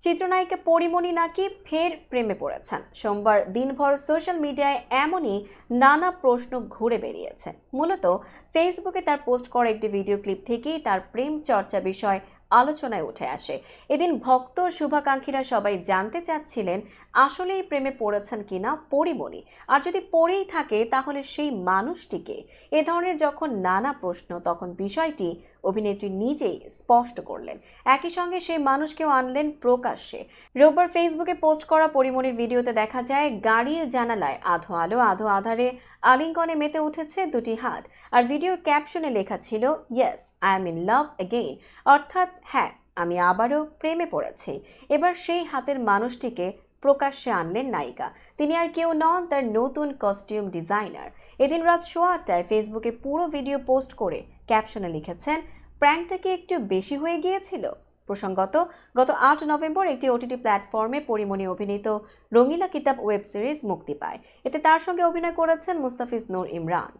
চিত্রনায়িকা পরীমণি নাকি ফের প্রেমে পড়েছেন। সোমবার দিনভর সোশ্যাল মিডিয়ায় এমনই নানা প্রশ্ন ঘুরে বেরিয়েছে। মূলত ফেসবুকে তার পোস্ট করা একটি ভিডিও ক্লিপ থেকেই তার প্রেম চর্চা বিষয় আলোচনায় উঠে আসে। এদিন ভক্ত শুভাকাঙ্ক্ষীরা সবাই জানতে চাচ্ছিলেন আসলেই প্রেমে পড়েছেন কিনা পরীমণি, আর যদি পড়েই থাকে তাহলে সেই মানুষটিকে। এ ধরনের যখন নানা প্রশ্ন, তখন বিষয়টি অভিনেত্রী নিজেই স্পষ্ট করলেন। একই সঙ্গে সেই মানুষকেও আনলেন প্রকাশ্যে। রোববার ফেসবুকে পোস্ট করা পরীমণির ভিডিওতে দেখা যায় গাড়ির জানালায় আধো আলো আধো আধারে আলিঙ্গনে মেতে উঠেছে দুটি হাত, আর ভিডিওর ক্যাপশনে লেখা ছিল yes I am in love again, অর্থাৎ হ্যাঁ, আমি আবারও প্রেমে পড়েছি। এবার সেই হাতের মানুষটিকে প্রকাশ্যে আনলেন নায়িকা। তিনি আর কেউ নন, তার নতুন কস্টিউম ডিজাইনার। এদিন রাত 8:30টায় ফেসবুকে পুরো ভিডিও পোস্ট করে ক্যাপশনে লিখেছেন, প্র্যাঙ্কটা কি একটু বেশি হয়ে গিয়েছিল। প্রসঙ্গত, গত 8 নভেম্বর একটি ওটিটি প্ল্যাটফর্মে পরীমণি অভিনীত রঙিলা কিতাব ওয়েব সিরিজ মুক্তি পায়। এতে তার সঙ্গে অভিনয় করেছেন মুস্তাফিজ নূর ইমরান।